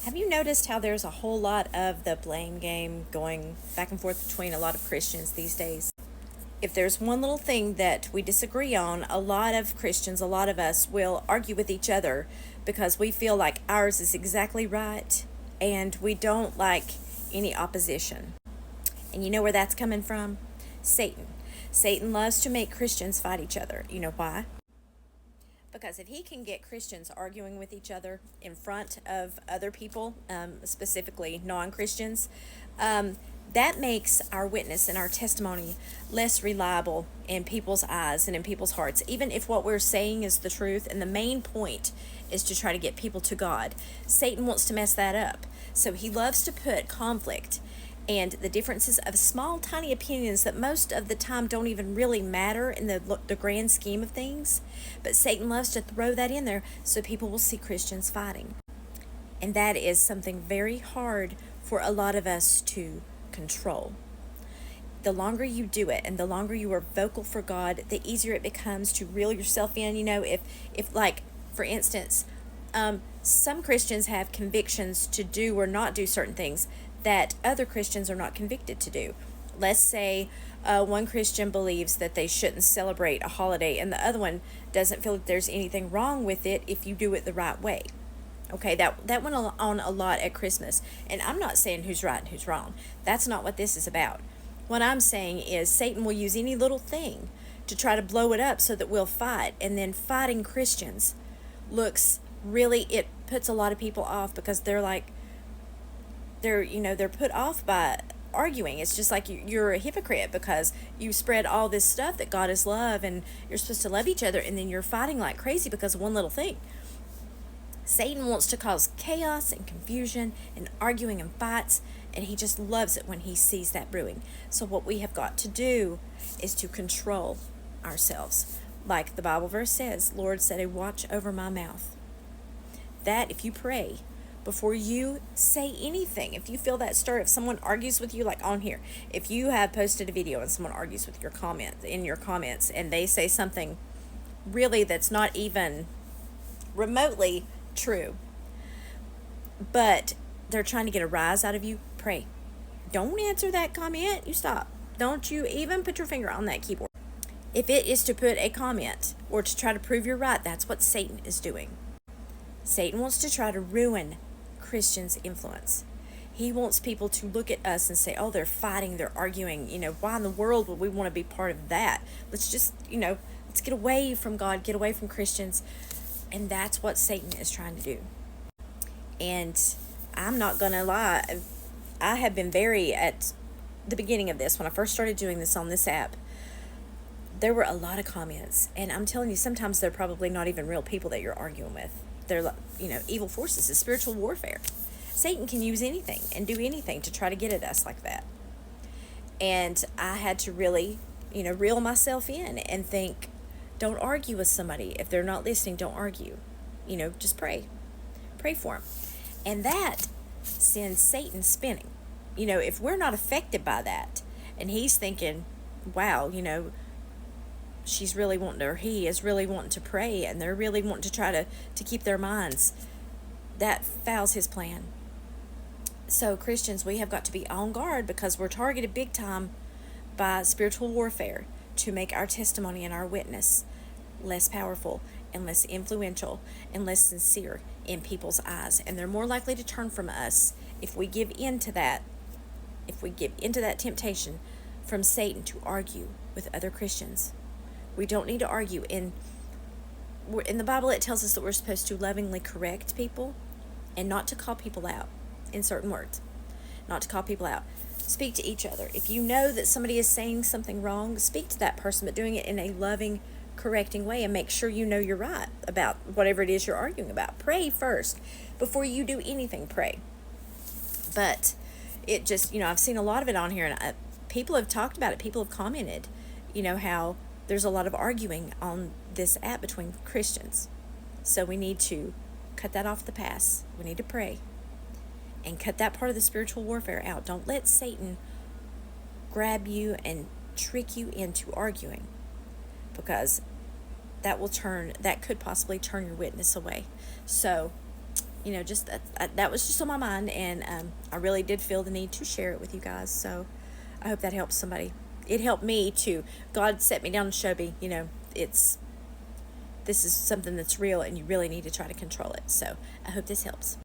Have you noticed how there's a whole lot of the blame game going back and forth between a lot of Christians these days? If there's one little thing that we disagree on, a lot of Christians, a lot of us will argue with each other because we feel like ours is exactly right and we don't like any opposition. And you know where that's coming from? Satan. Satan loves to make Christians fight each other. You know why? Because if he can get Christians arguing with each other in front of other people, specifically non Christians, that makes our witness and our testimony less reliable in people's eyes and in people's hearts. Even if what we're saying is the truth and the main point is to try to get people to God, Satan wants to mess that up. So he loves to put conflict and the differences of small, tiny opinions that most of the time don't even really matter in the grand scheme of things. But Satan loves to throw that in there so people will see Christians fighting. And that is something very hard for a lot of us to control. The longer you do it and the longer you are vocal for God, the easier it becomes to reel yourself in. You know, if like, for instance, some Christians have convictions to do or not do certain things that other Christians are not convicted to do. Let's say one Christian believes that they shouldn't celebrate a holiday and the other one doesn't feel that there's anything wrong with it if you do it the right way. Okay, that went on a lot at Christmas. And I'm not saying who's right and who's wrong. That's not what this is about. What I'm saying is Satan will use any little thing to try to blow it up so that we'll fight. And then fighting Christians looks really, it puts a lot of people off because they're put off by arguing. It's just like you're a hypocrite because you spread all this stuff that God is love and you're supposed to love each other, and then you're fighting like crazy because of one little thing. Satan wants to cause chaos and confusion and arguing and fights, and he just loves it when he sees that brewing. So what we have got to do is to control ourselves. Like the Bible verse says, Lord set a watch over my mouth. That if you pray before you say anything, if you feel that stir, if someone argues with you, like on here, if you have posted a video and someone argues with your comments and they say something really that's not even remotely true, but they're trying to get a rise out of you, pray. Don't answer that comment. You stop. Don't you even put your finger on that keyboard. If it is to put a comment or to try to prove you're right, that's what Satan is doing. Satan wants to try to ruin Christians' influence. He wants people to look at us and say, oh, they're fighting, they're arguing. Why in the world would we want to be part of that? Let's just, let's get away from God, get away from Christians. And that's what Satan is trying to do. And I'm not going to lie, I have been at the beginning of this, when I first started doing this on this app, there were a lot of comments. And I'm telling you, sometimes they're probably not even real people that you're arguing with. They're, evil forces. It's spiritual warfare. Satan can use anything and do anything to try to get at us like that. And I had to really, reel myself in and think, don't argue with somebody. If they're not listening, don't argue. Just pray. Pray for them. And that sends Satan spinning. If we're not affected by that, and he's thinking, wow, she's really wanting to, or he is really wanting to pray, and they're really wanting to try to keep their minds, that fouls his plan. So Christians, we have got to be on guard because we're targeted big time by spiritual warfare to make our testimony and our witness less powerful and less influential and less sincere in people's eyes. And they're more likely to turn from us if we give in to that temptation from Satan to argue with other Christians. We don't need to argue. In the Bible, it tells us that we're supposed to lovingly correct people and not to call people out in certain words. Not to call people out. Speak to each other. If you know that somebody is saying something wrong, speak to that person, but doing it in a loving, correcting way, and make sure you know you're right about whatever it is you're arguing about. Pray first. Before you do anything, pray. But it just, I've seen a lot of it on here, and people have talked about it. People have commented, how there's a lot of arguing on this app between Christians. So we need to cut that off the pass. We need to pray and cut that part of the spiritual warfare out. Don't let Satan grab you and trick you into arguing, because that could possibly turn your witness away. So just that was just on my mind, and I really did feel the need to share it with you guys. So I hope that helps somebody. It helped me to. God set me down and showed me, it's this is something that's real, and you really need to try to control it. So I hope this helps.